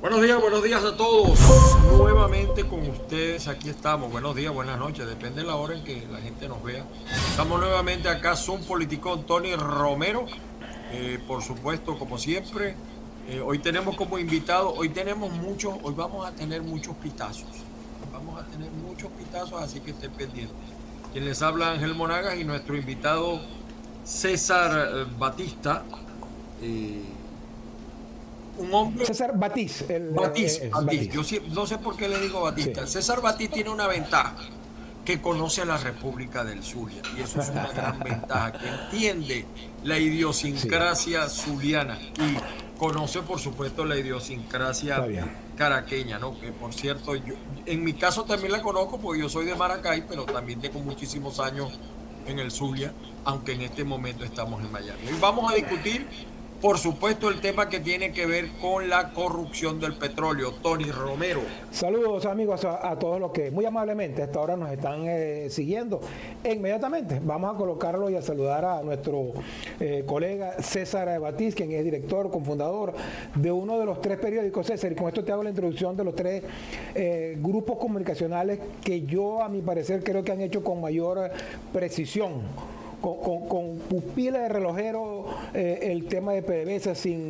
Buenos días a todos. Nuevamente con ustedes, aquí estamos. Buenos días, buenas noches, depende de la hora en que la gente nos vea. Estamos nuevamente acá, Zoom Politicón, Tony Romero. Por supuesto, como siempre, hoy tenemos como invitado, hoy vamos a tener muchos pitazos. Vamos a tener muchos pitazos, así que estén pendientes. Quien les habla, Ángel Monagas, y nuestro invitado César Batista. Un hombre. César Batiz. Batiz. Yo no sé por qué le digo Batista. Sí. César Batiz tiene una ventaja, que conoce a la República del Zulia, y eso es una gran ventaja, que entiende la idiosincrasia zuliana y conoce, por supuesto, la idiosincrasia caraqueña, ¿no? Que, por cierto, yo en mi caso también la conozco porque yo soy de Maracay, pero también tengo muchísimos años en el Zulia, aunque en este momento estamos en Miami. Hoy vamos a discutir, por supuesto, el tema que tiene que ver con la corrupción del petróleo. Tony Romero. Saludos, amigos, a todos los que muy amablemente hasta ahora nos están siguiendo. E inmediatamente vamos a colocarlo y a saludar a nuestro colega César Batiz, quien es director, cofundador de uno de los 3 periódicos. César, y con esto te hago la introducción de los 3 grupos comunicacionales que yo, a mi parecer, creo que han hecho con mayor precisión, con pupila de relojero, el tema de PDVSA, sin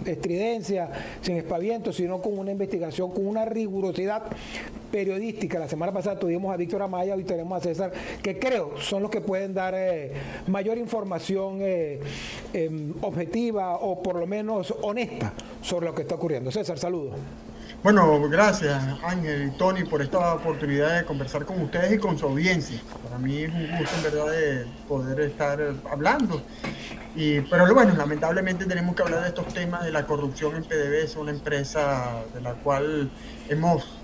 estridencia, sin espaviento, sino con una investigación, con una rigurosidad periodística. La semana pasada tuvimos a Víctor Amaya, hoy tenemos a César, que creo son los que pueden dar mayor información objetiva o por lo menos honesta sobre lo que está ocurriendo. César, saludos. Bueno, gracias Ángel y Tony por esta oportunidad de conversar con ustedes y con su audiencia. Para mí es un gusto en verdad de poder estar hablando. Pero bueno, lamentablemente tenemos que hablar de estos temas de la corrupción en PDVSA, una empresa de la cual hemos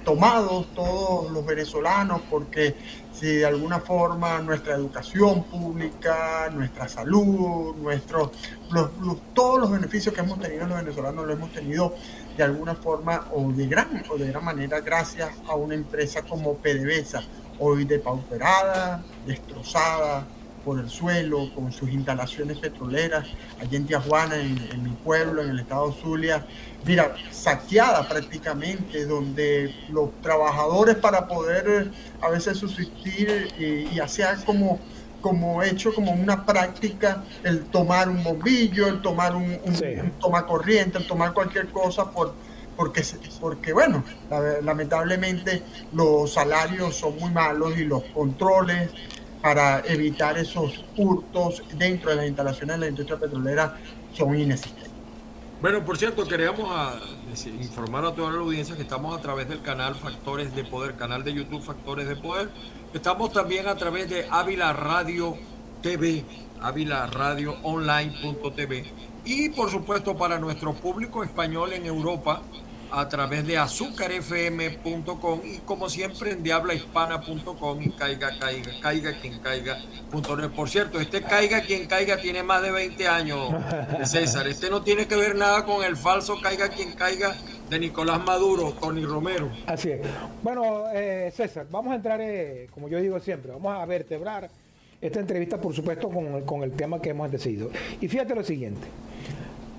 tomado todos los venezolanos, porque si de alguna forma nuestra educación pública, nuestra salud, todos los beneficios que hemos tenido los venezolanos los hemos tenido de alguna forma o de gran manera gracias a una empresa como PDVSA, hoy depauperada, destrozada por el suelo, con sus instalaciones petroleras, allá en Tijuana, en mi pueblo, en el estado Zulia, mira, saqueada prácticamente, donde los trabajadores, para poder a veces subsistir y hacer como una práctica, el tomar un bombillo, el tomar un tomacorriente, el tomar cualquier cosa, porque bueno, lamentablemente los salarios son muy malos y los controles para evitar esos hurtos dentro de las instalaciones de la industria petrolera son inexistentes. Bueno, por cierto, queríamos informar a toda la audiencia que estamos a través del canal Factores de Poder, canal de YouTube Factores de Poder. Estamos también a través de Ávila Radio TV, avilaradioonline.tv, y por supuesto para nuestro público español en Europa a través de azúcarfm.com y como siempre en diablahispana.com y caiga quien caiga.net. Por cierto, caiga quien caiga tiene más de 20 años, César. No tiene que ver nada con el falso caiga quien caiga de Nicolás Maduro, Tony Romero. Así es. Bueno, César, vamos a entrar, como yo digo siempre, vamos a vertebrar esta entrevista, por supuesto, con el tema que hemos decidido. Y fíjate lo siguiente.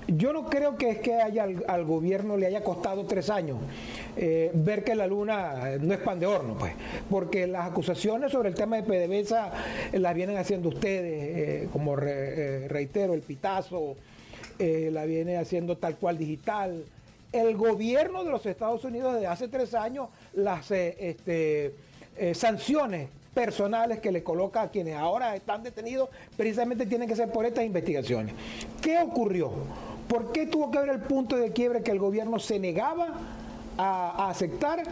Yo no creo que es que al gobierno le haya costado 3 años ver que la luna no es pan de horno, pues, porque las acusaciones sobre el tema de PDVSA las vienen haciendo ustedes, como reitero, el pitazo, la viene haciendo Tal Cual Digital. El gobierno de los Estados Unidos desde hace 3 años las sanciones personales que le coloca a quienes ahora están detenidos precisamente tienen que ser por estas investigaciones. ¿Qué ocurrió? ¿Por qué tuvo que haber el punto de quiebre que el gobierno se negaba a aceptar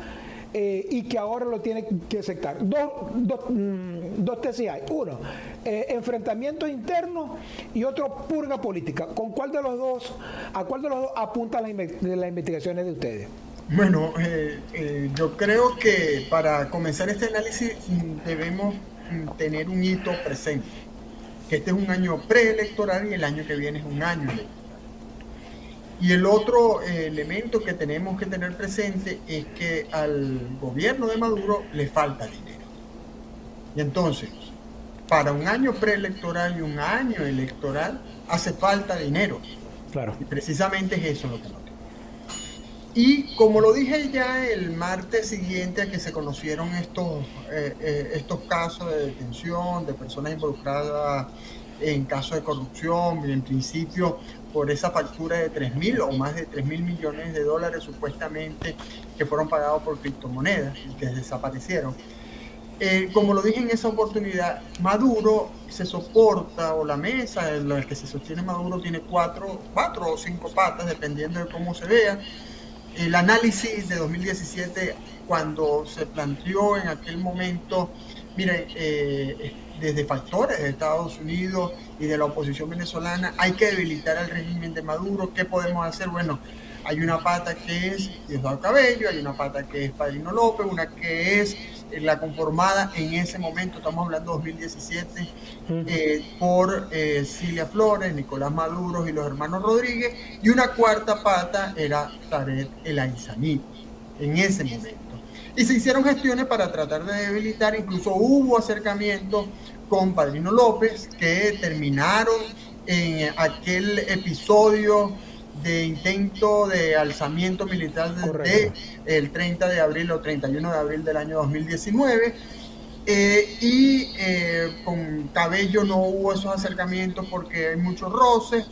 y que ahora lo tiene que aceptar? Dos tesis hay. Uno, enfrentamiento interno, y otro, purga política. ¿A cuál de los dos apuntan las investigaciones de ustedes? Bueno, yo creo que para comenzar este análisis debemos tener un hito presente, que este es un año preelectoral y el año que viene es un año electoral. Y el otro elemento que tenemos que tener presente es que al gobierno de Maduro le falta dinero. Y entonces, para un año preelectoral y un año electoral hace falta dinero. Claro. Y precisamente es eso lo que no tiene. Y como lo dije ya el martes siguiente a que se conocieron estos casos de detención de personas involucradas en casos de corrupción, y en principio por esa factura de 3.000 o más de 3.000 millones de dólares supuestamente que fueron pagados por criptomonedas y que desaparecieron. Como lo dije en esa oportunidad, Maduro se soporta, o la mesa en la que se sostiene Maduro tiene cuatro o cinco patas, dependiendo de cómo se vea. El análisis de 2017, cuando se planteó en aquel momento, miren, desde factores de Estados Unidos y de la oposición venezolana, hay que debilitar el régimen de Maduro. ¿Qué podemos hacer? Bueno, hay una pata que es Diosdado Cabello, hay una pata que es Padrino López, una que es la conformada en ese momento, estamos hablando de 2017, por Cilia Flores, Nicolás Maduro y los hermanos Rodríguez, y una cuarta pata era Tarek El Aissami en ese momento. Y se hicieron gestiones para tratar de debilitar, incluso hubo acercamientos con Padrino López que terminaron en aquel episodio de intento de alzamiento militar el 30 de abril o 31 de abril del año 2019, con Cabello no hubo esos acercamientos porque hay muchos roces,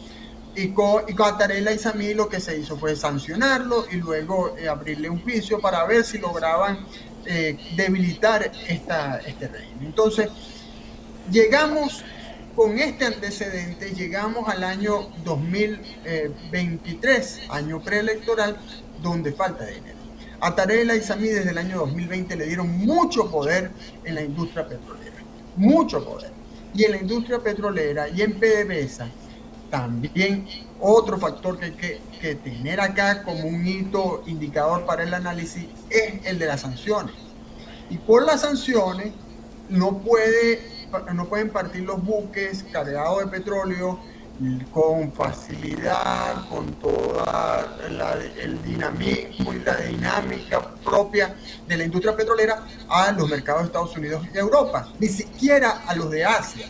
y con Tarek El Aissami lo que se hizo fue sancionarlo y luego abrirle un juicio para ver si lograban debilitar este régimen. Entonces, llegamos con este antecedente, llegamos al año 2023, año preelectoral, donde falta dinero. A Tarek El Aissami desde el año 2020 le dieron mucho poder en la industria petrolera, mucho poder. Y en la industria petrolera y en PDVSA, también otro factor que hay que tener acá como un hito indicador para el análisis es el de las sanciones. Y por las sanciones no pueden partir los buques cargados de petróleo con facilidad, con toda el dinamismo y la dinámica propia de la industria petrolera a los mercados de Estados Unidos y Europa, ni siquiera a los de Asia.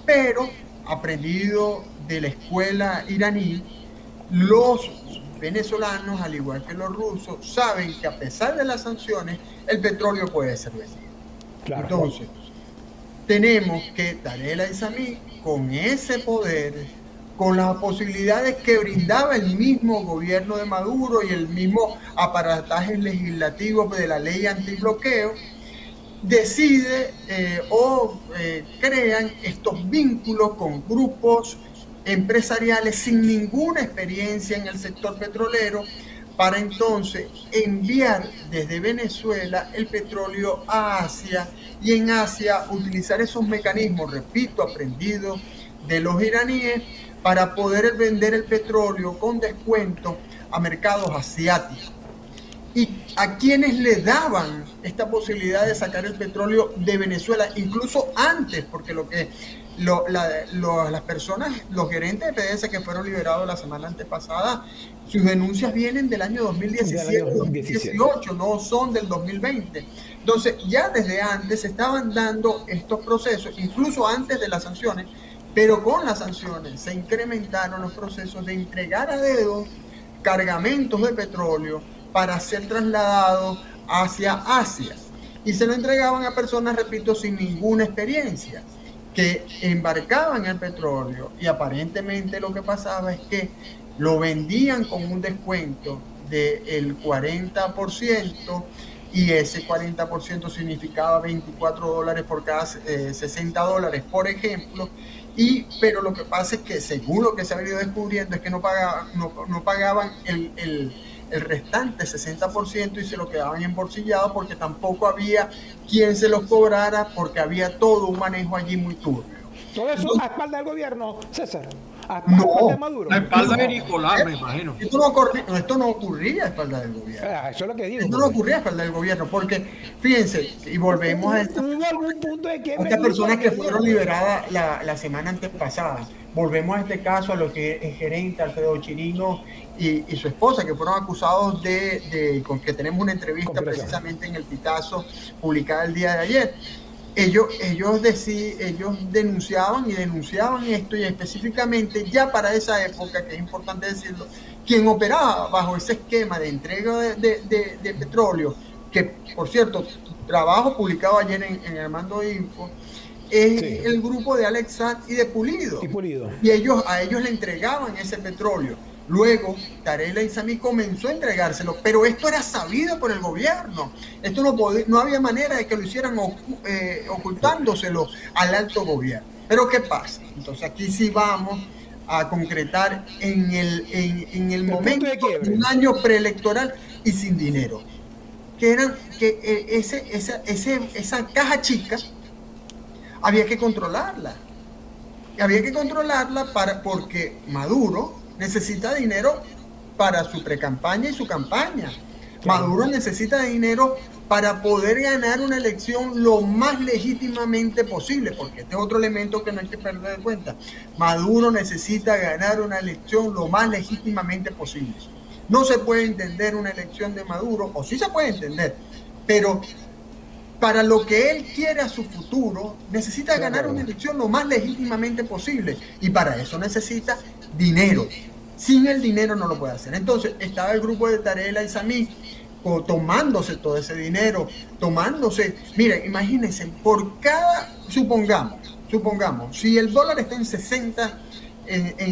Pero, aprendido de la escuela iraní, los venezolanos, al igual que los rusos, saben que a pesar de las sanciones, el petróleo puede ser vendido. Claro. Entonces, tenemos que Tarek El Aissami, con ese poder, con las posibilidades que brindaba el mismo gobierno de Maduro y el mismo aparataje legislativo de la ley antibloqueo, decide crean estos vínculos con grupos empresariales sin ninguna experiencia en el sector petrolero, para entonces enviar desde Venezuela el petróleo a Asia, y en Asia utilizar esos mecanismos, repito, aprendidos de los iraníes, para poder vender el petróleo con descuento a mercados asiáticos. Y a quienes le daban esta posibilidad de sacar el petróleo de Venezuela, incluso antes, porque las personas, los gerentes de PDVSA que fueron liberados la semana antepasada, sus denuncias vienen del año 2017-2018, no son del 2020. Entonces, ya desde antes se estaban dando estos procesos, incluso antes de las sanciones, pero con las sanciones se incrementaron los procesos de entregar a dedo cargamentos de petróleo para ser trasladados hacia Asia. Y se lo entregaban a personas, repito, sin ninguna experiencia, que embarcaban el petróleo, y aparentemente lo que pasaba es que lo vendían con un descuento del 40%, y ese 40% significaba $24 por cada $60, por ejemplo. Pero lo que pasa es que, según lo que se ha venido descubriendo, es que no pagaban el restante 60% y se lo quedaban embolsillados, porque tampoco había quien se los cobrara, porque había todo un manejo allí muy turbio. Todo eso a espalda del gobierno, César. A espalda de Nicolás, me imagino. Esto no ocurría a espalda del gobierno. Eso es lo que digo. Esto no ocurría a espalda del gobierno, porque, fíjense, y volvemos a estas personas que fueron liberadas la semana antepasada. Volvemos a este caso, a lo que es el gerente Alfredo Chirino y su esposa, que fueron acusados con que tenemos una entrevista precisamente en el Pitazo, publicada el día de ayer. ellos denunciaban esto, y específicamente ya para esa época, que es importante decirlo, quien operaba bajo ese esquema de entrega de petróleo, que por cierto, trabajo publicado ayer en Armando Info, es el grupo de Alex Saad y de Pulido. Y a ellos le entregaban ese petróleo. Luego, Tareela Insami comenzó a entregárselo, pero esto era sabido por el gobierno. Esto no había manera de que lo hicieran ocultándoselo al alto gobierno. Pero ¿qué pasa? Entonces aquí sí vamos a concretar en el momento de un año preelectoral y sin dinero. Esa caja chica había que controlarla. Porque Maduro necesita dinero para su precampaña y su campaña. Maduro necesita dinero para poder ganar una elección lo más legítimamente posible, porque este es otro elemento que no hay que perder de cuenta. Maduro necesita ganar una elección lo más legítimamente posible. No se puede entender una elección de Maduro, o sí se puede entender, pero para lo que él quiere a su futuro, necesita ganar una elección lo más legítimamente posible, y para eso necesita dinero. Sin el dinero no lo puede hacer. Entonces estaba el grupo de Tareela Insami tomándose todo ese dinero, miren, imagínense, por cada, supongamos, si el dólar está en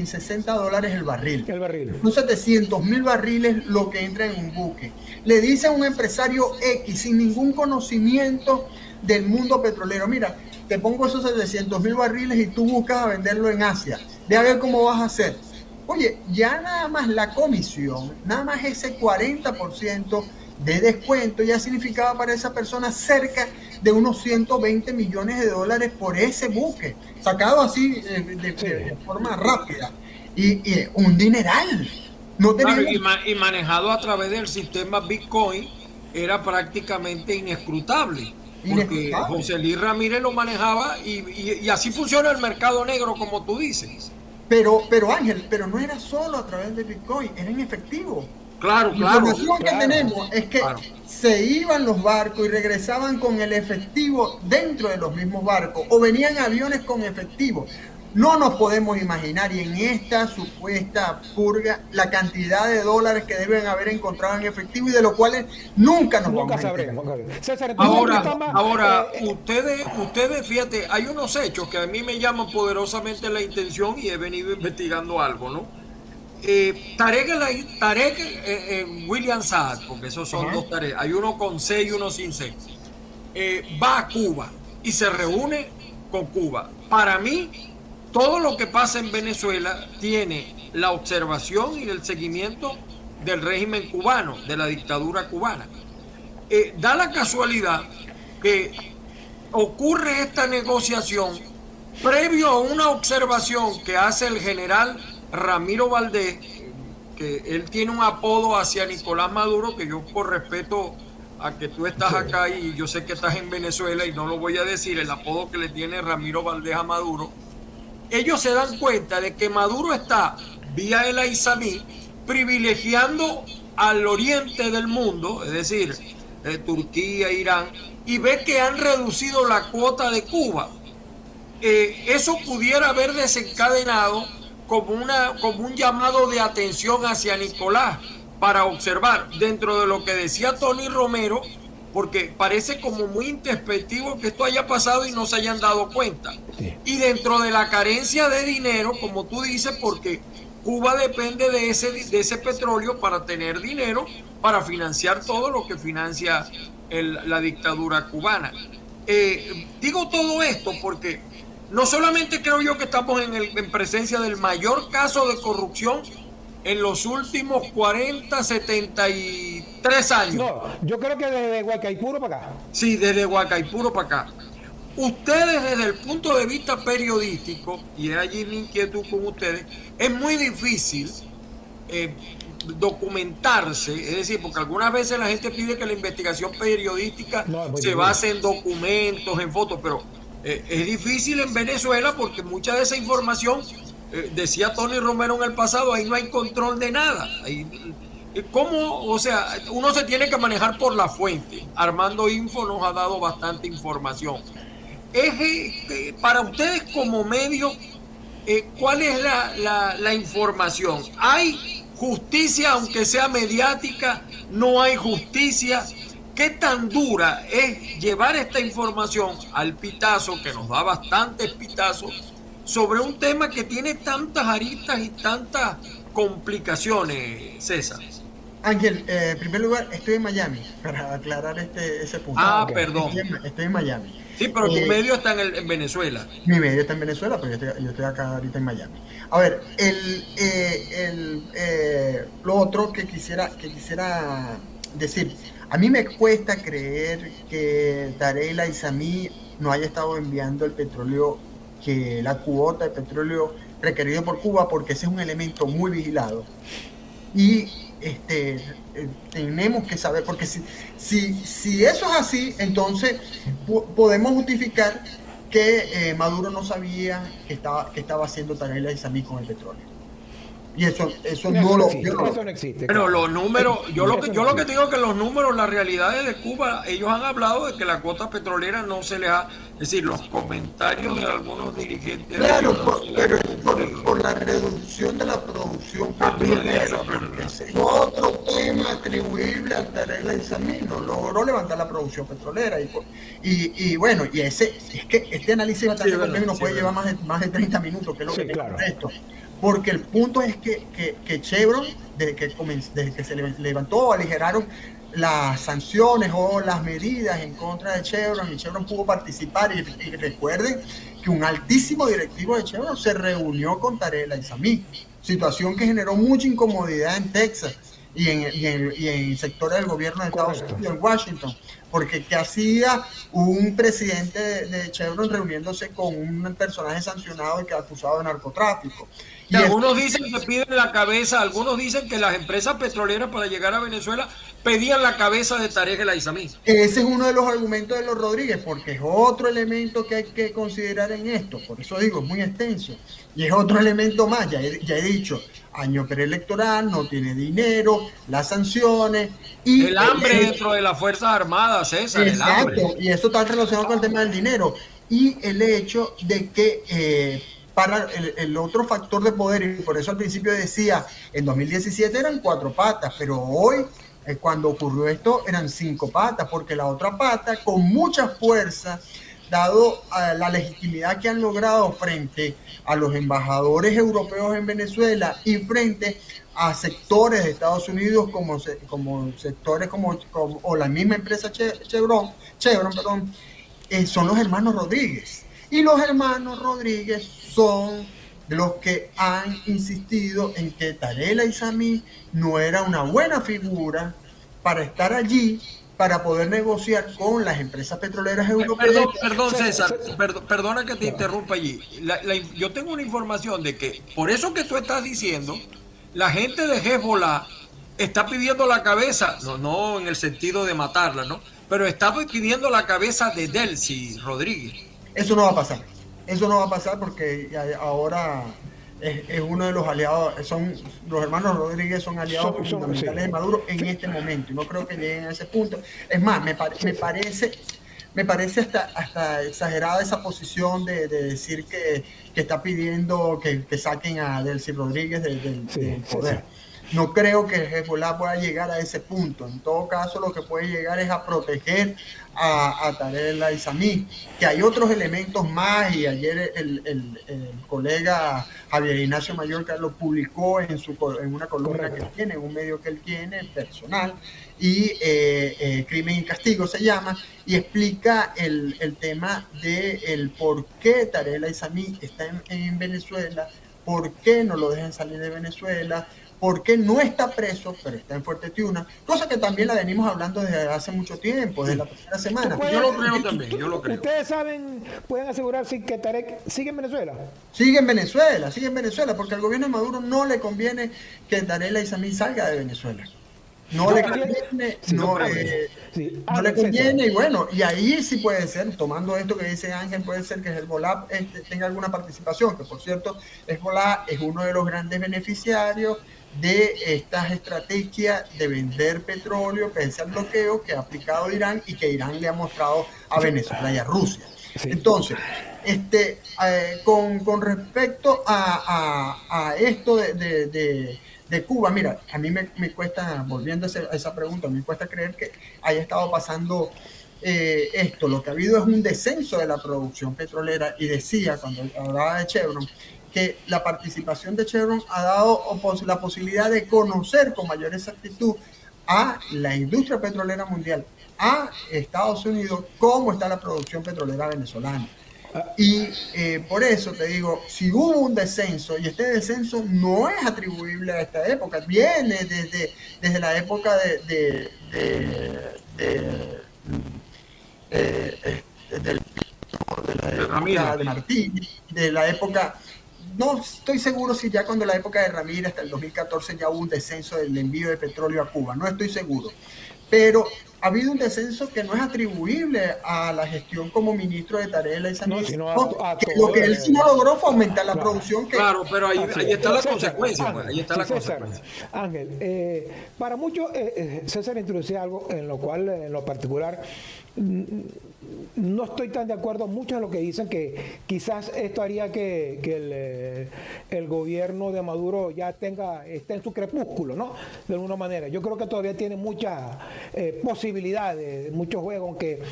60 dólares el barril. Son 700,000 barriles lo que entra en un buque. Le dice a un empresario X sin ningún conocimiento del mundo petrolero: mira, te pongo esos 700,000 barriles y tú buscas a venderlo en Asia. Ve a ver cómo vas a hacer. Oye, ya nada más la comisión, nada más ese 40% de descuento ya significaba para esa persona cerca de unos 120 millones de dólares por ese buque, sacado así de forma rápida. Y un dineral. No claro, y manejado a través del sistema Bitcoin era prácticamente inescrutable. Porque José Luis Ramírez lo manejaba y así funciona el mercado negro, como tú dices. Pero Ángel, no era solo a través de Bitcoin, era en efectivo. Claro. La información que tenemos es que se iban los barcos y regresaban con el efectivo dentro de los mismos barcos, o venían aviones con efectivo. No nos podemos imaginar, y en esta supuesta purga, la cantidad de dólares que deben haber encontrado en efectivo, y de los cuales nunca vamos a sabremos. César, ahora ustedes, fíjate, hay unos hechos que a mí me llaman poderosamente la atención y he venido investigando algo, ¿no? Tarek William Saad, porque esos son dos Tarek, hay uno con C y uno sin C, va a Cuba y se reúne con Cuba. Para mí, todo lo que pasa en Venezuela tiene la observación y el seguimiento del régimen cubano, de la dictadura cubana. Da la casualidad que ocurre esta negociación previo a una observación que hace el general Ramiro Valdés, que él tiene un apodo hacia Nicolás Maduro, que yo, por respeto a que tú estás acá y yo sé que estás en Venezuela y no lo voy a decir, el apodo que le tiene Ramiro Valdés a Maduro. Ellos se dan cuenta de que Maduro está, vía el Aizamí, privilegiando al oriente del mundo, es decir, Turquía, Irán, y ve que han reducido la cuota de Cuba. Eso pudiera haber desencadenado como un llamado de atención hacia Nicolás para observar dentro de lo que decía Tony Romero, porque parece como muy introspectivo que esto haya pasado y no se hayan dado cuenta. Sí. Y dentro de la carencia de dinero, como tú dices, porque Cuba depende de ese petróleo para tener dinero para financiar todo lo que financia la dictadura cubana. Digo todo esto porque no solamente creo yo que estamos en presencia del mayor caso de corrupción en los últimos 40, 73 años. No, yo creo que desde Guacaipuro para acá. Sí, desde Guacaipuro para acá. Ustedes, desde el punto de vista periodístico, y es allí mi inquietud con ustedes, es muy difícil documentarse, es decir, porque algunas veces la gente pide que la investigación periodística se base en documentos, en fotos, pero es difícil en Venezuela porque mucha de esa información, decía Tony Romero en el pasado, ahí no hay control de nada. ¿Cómo? O sea, uno se tiene que manejar por la fuente. Armando Info nos ha dado bastante información. para ustedes como medio, ¿cuál es la información? ¿Hay justicia, aunque sea mediática? ¿No hay justicia? ¿Qué tan dura es llevar esta información al pitazo, que nos da bastantes pitazos, sobre un tema que tiene tantas aristas y tantas complicaciones, César? Ángel, en primer lugar, estoy en Miami, para aclarar ese punto. Okay. Perdón. Estoy en Miami. Sí, pero tu medio está en Venezuela. Mi medio está en Venezuela, pero yo estoy acá ahorita en Miami. A ver, lo otro que quisiera decir, a mí me cuesta creer que Tarek El Aissami no haya estado enviando el petróleo, la cuota de petróleo requerido por Cuba, porque ese es un elemento muy vigilado. Y tenemos que saber, porque si eso es así, entonces podemos justificar que Maduro no sabía que estaba haciendo Tarek El Aissami con el petróleo. Y eso no existe. Pero los números, yo lo que digo es que los números, las realidades de Cuba, ellos han hablado de que la cuota petrolera no se les ha, es decir, los comentarios de algunos dirigentes. Claro, pero por la reducción de la producción petrolera, ese es otro tema atribuible a Tarek El Aissami, no logró levantar la producción petrolera y bueno, y es que este análisis bastante complejo nos puede llevar más de 30 minutos, que es lo que tengo con esto. Porque el punto es que Chevron, desde que se levantó, aligeraron las sanciones o las medidas en contra de Chevron, y Chevron pudo participar. Y recuerden que un altísimo directivo de Chevron se reunió con Tarek El Aissami, situación que generó mucha incomodidad en Texas y en sectores del gobierno de Estados Unidos, en Washington, porque ¿qué hacía un presidente de Chevron reuniéndose con un personaje sancionado y que acusado de narcotráfico? Y algunos dicen que piden la cabeza, algunos dicen que las empresas petroleras para llegar a Venezuela pedían la cabeza de Tarek El Aissami. Ese es uno de los argumentos de los Rodríguez, porque es otro elemento que hay que considerar en esto. Por eso digo, es muy extenso. Y es otro elemento más, ya he dicho, año preelectoral, no tiene dinero, las sanciones y el hambre dentro de las Fuerzas Armadas, César. Exacto, el hambre. Y eso está relacionado con el tema del dinero y el hecho de que para el otro factor de poder, y por eso al principio decía, en 2017 eran 4 patas, pero hoy, cuando ocurrió esto, eran 5 patas, porque la otra pata, con mucha fuerza, dado la legitimidad que han logrado frente a los embajadores europeos en Venezuela y frente a sectores de Estados Unidos como sectores o la misma empresa Chevron, son los hermanos Rodríguez. Y los hermanos Rodríguez son los que han insistido en que Tarek El Aissami no era una buena figura para estar allí, para poder negociar con las empresas petroleras europeas. Perdón, César, perdona que te interrumpa allí. Yo tengo una información de que, por eso que tú estás diciendo, la gente de Hezbollah está pidiendo la cabeza, no en el sentido de matarla, ¿no? Pero está pidiendo la cabeza de Delcy Rodríguez. Eso no va a pasar porque ahora es uno de los aliados, los hermanos Rodríguez son aliados fundamentales de Maduro en este momento, y no creo que lleguen a ese punto. Es más, me parece hasta exagerada esa posición de decir que está pidiendo que saquen a Delcy Rodríguez del poder. No creo que Hezbollah pueda llegar a ese punto. En todo caso, lo que puede llegar es a proteger a Tarek El Aissami, que hay otros elementos más, y ayer el colega Javier Ignacio Mallorca lo publicó en una columna que él tiene, en un medio que él tiene personal, y Crimen y Castigo se llama, y explica el tema del por qué Tarek El Aissami está en Venezuela, por qué no lo dejan salir de Venezuela, porque no está preso, pero está en Fuerte Tiuna, cosa que también la venimos hablando desde hace mucho tiempo, desde la primera semana. Yo lo creo también, yo lo creo. ¿Ustedes pueden asegurarse que Tarek sigue en Venezuela? Sigue en Venezuela, porque al gobierno de Maduro no le conviene que Tarek El Aissami salga de Venezuela. No le conviene, y bueno, y ahí sí puede ser, tomando esto que dice Ángel, puede ser que Hezbollah tenga alguna participación, que por cierto, Hezbollah es uno de los grandes beneficiarios de estas estrategias de vender petróleo pese al bloqueo que ha aplicado Irán y que Irán le ha mostrado a Venezuela y a Rusia. Sí. Entonces, con respecto a esto de Cuba, mira, a mí me cuesta, volviendo a esa pregunta, me cuesta creer que haya estado pasando esto. Lo que ha habido es un descenso de la producción petrolera, y decía, cuando hablaba de Chevron, que la participación de Chevron ha dado la posibilidad de conocer con mayor exactitud a la industria petrolera mundial, a Estados Unidos, cómo está la producción petrolera venezolana. Y por eso te digo, si hubo un descenso, y este descenso no es atribuible a esta época, viene desde la época de la época de Martí, de la época, no estoy seguro si ya cuando la época de Ramírez hasta el 2014 ya hubo un descenso del envío de petróleo a Cuba, no estoy seguro, pero ha habido un descenso que no es atribuible a la gestión como ministro de Tareas de la Isamí, sino lo que él sí no logró fue aumentar la producción. Claro, pero ahí está la consecuencia. Ahí está la consecuencia. Ángel, para muchos, César introducía algo en lo cual, en lo particular, no estoy tan de acuerdo. Muchos de lo que dicen que quizás esto haría que el gobierno de Maduro ya esté en su crepúsculo, ¿no? De alguna manera. Yo creo que todavía tiene muchas posibilidades, muchos juegos, aunque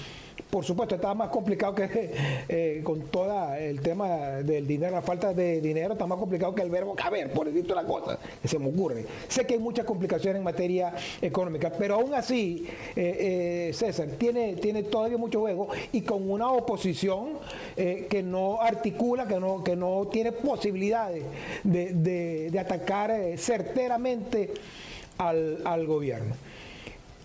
por supuesto está más complicado que con todo el tema del dinero, la falta de dinero, está más complicado que el verbo caber, por decirte una cosa que se me ocurre. Sé que hay muchas complicaciones en materia económica, pero aún así, César, tiene todavía mucho juego, y con una oposición que no articula, que no tiene posibilidades de atacar certeramente al gobierno.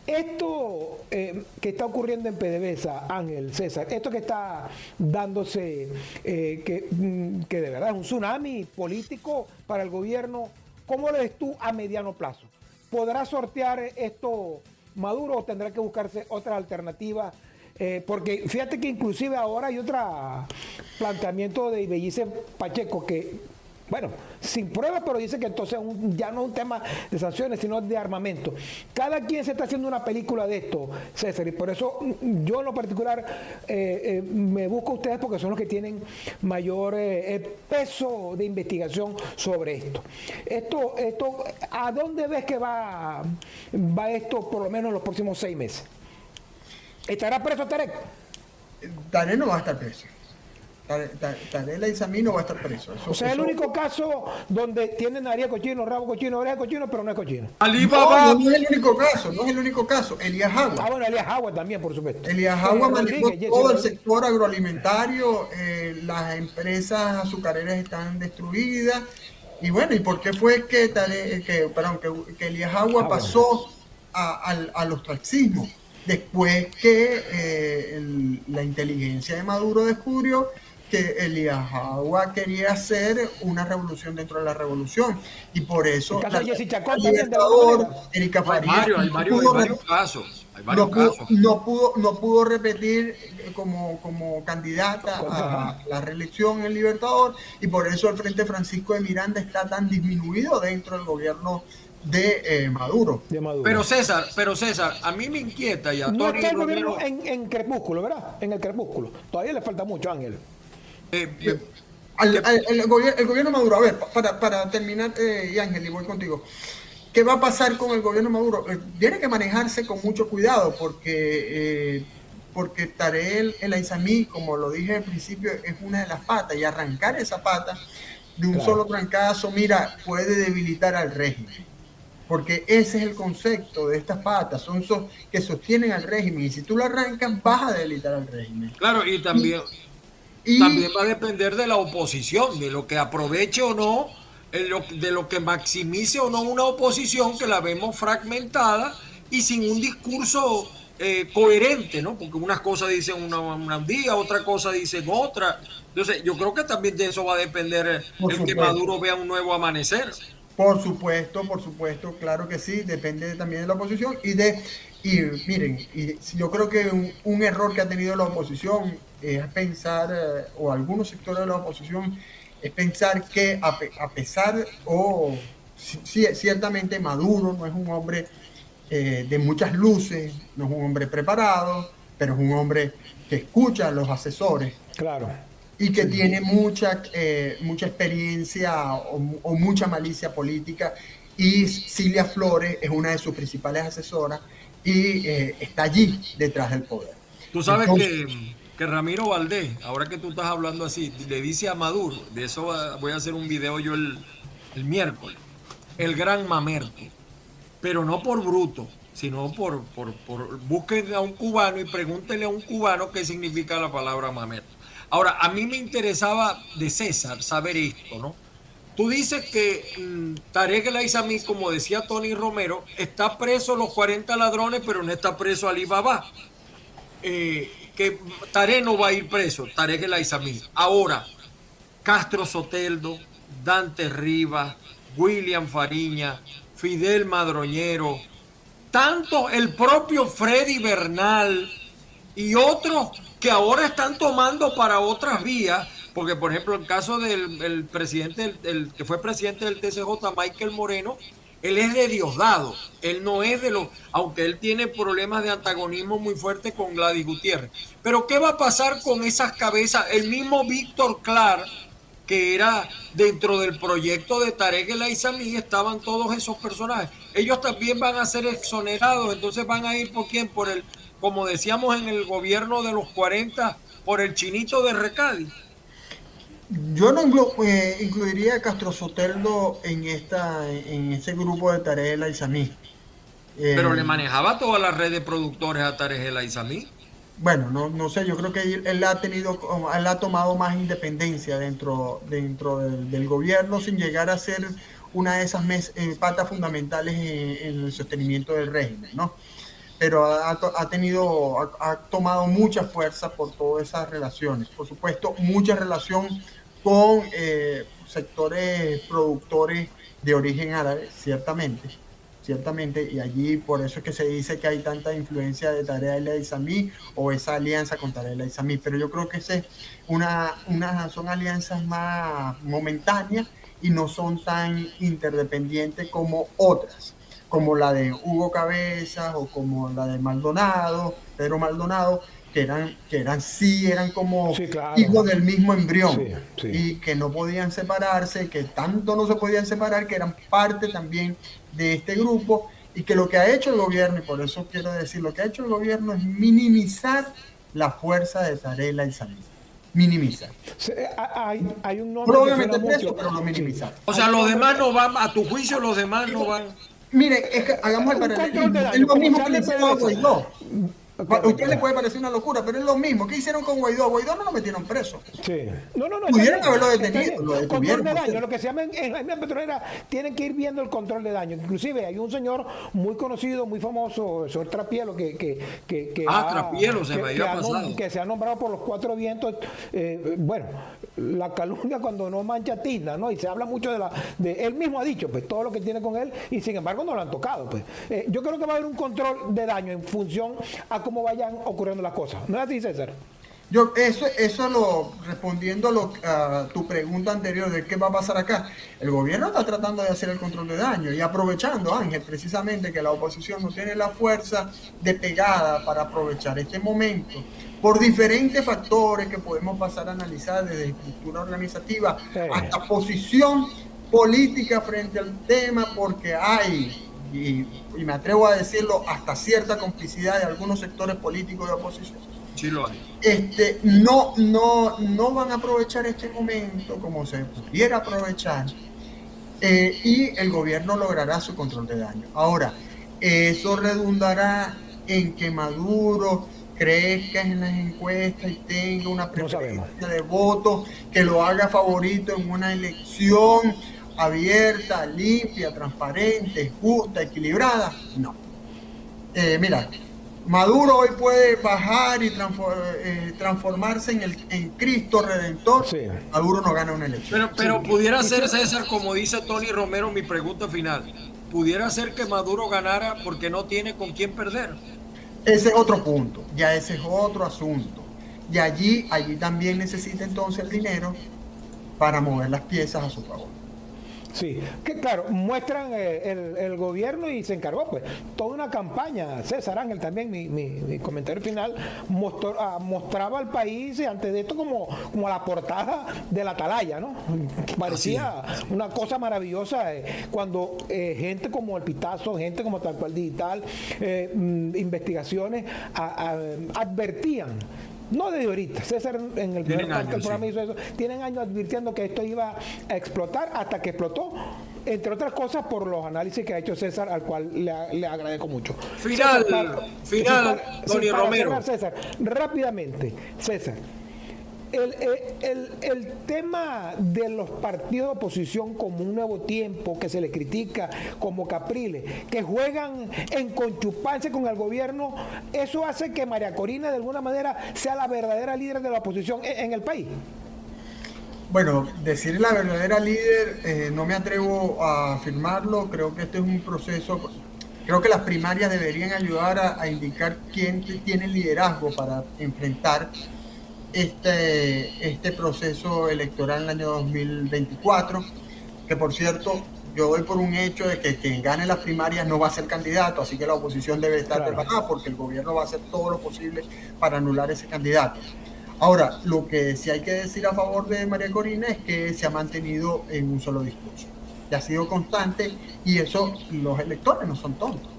Esto que está ocurriendo en PDVSA, Ángel, César, esto que está dándose, que de verdad es un tsunami político para el gobierno, ¿cómo lo ves tú a mediano plazo? ¿Podrá sortear esto Maduro o tendrá que buscarse otras alternativas? Porque fíjate que inclusive ahora hay otro planteamiento de Ibellice Pacheco que, bueno, sin pruebas, pero dice que entonces ya no es un tema de sanciones, sino de armamento. Cada quien se está haciendo una película de esto, César, y por eso yo en lo particular me busco a ustedes porque son los que tienen mayor peso de investigación sobre esto. ¿A dónde ves que va esto por lo menos en los próximos 6 meses? ¿Estará preso Tarek? Tarek no va a estar preso. Tarek El Aissami no va a estar preso. O sea, es el único caso donde tienen nariz cochino, rabo cochino, oreja cochino, pero no es cochino. No es el único caso, Elías Agua. Bueno, Elías Agua también, por supuesto. Elías Agua manejó todo el sector agroalimentario, las empresas azucareras están destruidas. Y bueno, ¿y por qué fue que Elías Agua pasó al ostracismo? Después que la inteligencia de Maduro descubrió que Elías Agua quería hacer una revolución dentro de la revolución, y por eso Erika Farías no pudo repetir como candidata a la reelección en el Libertador, y por eso el Frente Francisco de Miranda está tan disminuido dentro del gobierno de Maduro. Pero César, a mí me inquieta ya. No está el gobierno en crepúsculo, ¿verdad? En el crepúsculo. Todavía le falta mucho, Ángel. El gobierno Maduro, a ver, para terminar, y Ángel, y voy contigo. ¿Qué va a pasar con el gobierno Maduro? Tiene que manejarse con mucho cuidado porque Tarek El Aissami, como lo dije al principio, es una de las patas, y arrancar esa pata de un solo trancazo, mira, puede debilitar al régimen. Porque ese es el concepto de estas patas, son que sostienen al régimen, y si tú lo arrancas vas a debilitar al régimen. Claro, y también va a depender de la oposición, de lo que aproveche o no, de lo que maximice o no una oposición, que la vemos fragmentada y sin un discurso coherente, ¿no? Porque unas cosas dicen un día, otra cosa dicen otra. Entonces, yo creo que también de eso va a depender que Maduro vea un nuevo amanecer. Por supuesto, claro que sí, depende también de la oposición y miren, yo creo que un error que ha tenido la oposición es pensar, o algunos sectores de la oposición, es pensar que a pesar, ciertamente Maduro no es un hombre de muchas luces, no es un hombre preparado, pero es un hombre que escucha a los asesores. Claro. Y que tiene mucha experiencia o mucha malicia política. Y Cilia Flores es una de sus principales asesoras y está allí detrás del poder. Tú sabes que Ramiro Valdés, ahora que tú estás hablando así, le dice a Maduro, de eso voy a hacer un video yo el miércoles, el gran mamerto, pero no por bruto, sino por busquen a un cubano y pregúntenle a un cubano qué significa la palabra mamerto. Ahora, a mí me interesaba de César saber esto, ¿no? Tú dices que Tarek El Aissami, como decía Tony Romero, está preso los 40 ladrones, pero no está preso Ali Baba. Que Tarek no va a ir preso, Tarek El Aissami. Ahora, Castro Soteldo, Dante Rivas, William Fariña, Fidel Madroñero, tanto el propio Freddy Bernal y otros que ahora están tomando para otras vías, porque por ejemplo el caso del presidente, el que fue presidente del TCJ, Michael Moreno, él es de Diosdado, él no es de los, aunque él tiene problemas de antagonismo muy fuerte con Gladys Gutiérrez. Pero ¿qué va a pasar con esas cabezas? El mismo Víctor Clark, que era dentro del proyecto de Tarek El Aissami, estaban todos esos personajes. Ellos también van a ser exonerados, entonces van a ir por quién, por el, como decíamos en el gobierno de los 40, por el chinito de Recadi. Yo no incluiría a Castro Soteldo en ese grupo de Tarek El Aissami. Pero le manejaba toda la red de productores a Tarek El Aissami. Bueno, no sé, yo creo que él ha tomado más independencia dentro del gobierno sin llegar a ser una de esas patas fundamentales en el sostenimiento del régimen, ¿no? Pero ha tomado mucha fuerza por todas esas relaciones. Por supuesto, mucha relación con sectores productores de origen árabe, ciertamente, y allí por eso es que se dice que hay tanta influencia de Tarek El Aissami o esa alianza con Tarek El Aissami, pero yo creo que son alianzas más momentáneas y no son tan interdependientes como otras, como la de Hugo Cabezas o como la de Pedro Maldonado, que eran como claro, hijos del mismo embrión, sí. Y que no podían separarse, que tanto no se podían separar, que eran parte también de este grupo, y que lo que ha hecho el gobierno, y por eso quiero decir, lo que ha hecho el gobierno es minimizar la fuerza de Tarek El Aissami. Minimizar. Hay un nombre probablemente preso, pero lo minimizar. O sea, los demás no van, a tu juicio los demás no van. Mire, es que hagamos el paralelismo. Es lo mismo que le hicieron a Guaidó. A usted le puede parecer una locura, pero es lo mismo. ¿Qué hicieron con Guaidó? Guaidó no lo metieron preso. Sí. No. Pudieron haberlo detenido. Control de daño, lo que se llama en la misma petrolera, tienen que ir viendo el control de daño. Inclusive hay un señor muy conocido, muy famoso, el señor Trapielo, Trapielo se me había pasado. Que se ha nombrado por los cuatro vientos. Bueno, la calumnia cuando no mancha tinta, ¿no? Y se habla mucho de él mismo ha dicho, pues, todo lo que tiene con él, y sin embargo no lo han tocado, pues. Yo creo que va a haber un control de daño en función a cómo vayan ocurriendo las cosas. ¿No es así, César? Respondiendo a tu pregunta anterior de qué va a pasar acá, el gobierno está tratando de hacer el control de daño y aprovechando, Ángel, precisamente que la oposición no tiene la fuerza de pegada para aprovechar este momento por diferentes factores que podemos pasar a analizar, desde estructura organizativa hasta posición política frente al tema, porque hay, y me atrevo a decirlo, hasta cierta complicidad de algunos sectores políticos de oposición. Sí lo hay. No van a aprovechar este momento como se pudiera aprovechar, y el gobierno logrará su control de daño. Ahora, eso redundará en que Maduro crezca en las encuestas y tenga una preferencia de voto que lo haga favorito en una elección abierta, limpia, transparente, justa, equilibrada. No. Mira, Maduro hoy puede bajar y transformarse en Cristo Redentor. Sí. Maduro no gana una elección. Pero pudiera ser, César, como dice Tony Romero, mi pregunta final, pudiera ser que Maduro ganara porque no tiene con quién perder. Ese es otro punto, ya ese es otro asunto. Y allí también necesita entonces el dinero para mover las piezas a su favor. Sí, que claro, muestran el gobierno y se encargó pues toda una campaña. César Ángel también, mi comentario final mostraba al país antes de esto como la portada de la Atalaya, ¿no? Parecía una cosa maravillosa cuando gente como El Pitazo, gente como Tal Cual Digital, investigaciones advertían. No desde ahorita, César en el primer parte del programa hizo eso. Tienen años advirtiendo que esto iba a explotar hasta que explotó, entre otras cosas por los análisis que ha hecho César, al cual le agradezco mucho. Final, Tony Romero. Cerrar, César, rápidamente, César. El tema de los partidos de oposición como Un Nuevo Tiempo, que se le critica como Capriles, que juegan en conchuparse con el gobierno, ¿eso hace que María Corina de alguna manera sea la verdadera líder de la oposición en el país? Bueno, decir la verdadera líder, no me atrevo a afirmarlo. Creo que este es un proceso. Creo que las primarias deberían ayudar a indicar quién tiene liderazgo para enfrentar este proceso electoral en el año 2024, que por cierto, yo doy por un hecho de que quien gane las primarias no va a ser candidato, así que la oposición debe estar preparada porque el gobierno va a hacer todo lo posible para anular ese candidato. Ahora, lo que sí hay que decir a favor de María Corina es que se ha mantenido en un solo discurso, y ha sido constante, y eso los electores no son tontos.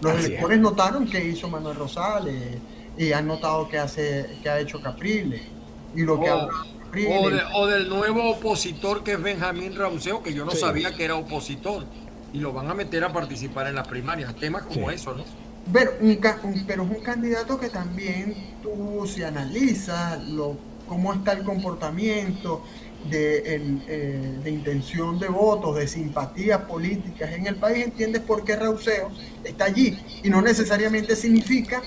Los electores notaron que hizo Manuel Rosales, y han notado que ha hecho Capriles, y lo que Capriles, o del nuevo opositor que es Benjamín Rauseo, que yo no sabía que era opositor, y lo van a meter a participar en las primarias, temas como eso, ¿no? Pero es un candidato que también tú, si analizas cómo está el comportamiento de intención de votos, de simpatías políticas en el país, entiendes por qué Rauseo está allí, y no necesariamente significa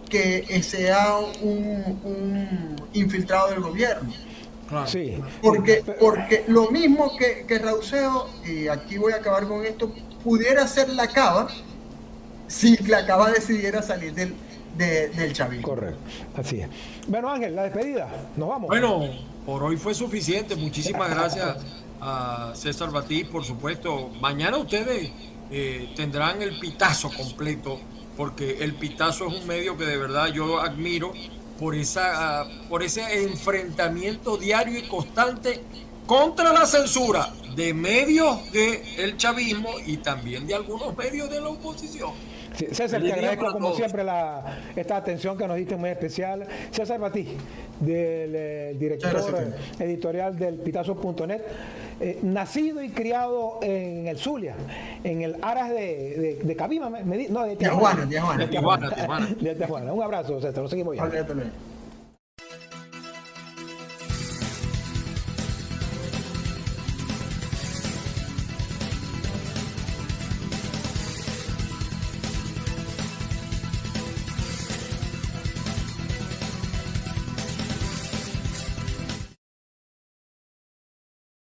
que sea un infiltrado del gobierno. Claro. Sí. Porque lo mismo que Rauseo, y aquí voy a acabar con esto, pudiera ser la Cava si la Cava decidiera salir del chavismo. Correcto, así es. Bueno, Ángel, la despedida, nos vamos. Bueno, por hoy fue suficiente. Muchísimas gracias a César Batí, por supuesto. Mañana ustedes tendrán el pitazo completo, porque el Pitazo es un medio que de verdad yo admiro por ese enfrentamiento diario y constante contra la censura de medios del chavismo y también de algunos medios de la oposición. Sí, César, te agradezco como siempre esta atención que nos diste muy especial. César Batí, del director editorial del Pitazo.net, nacido y criado en el Zulia, en el Aras de Cabima, de Tijuana. De Tijuana. Un abrazo, César, lo seguimos viendo.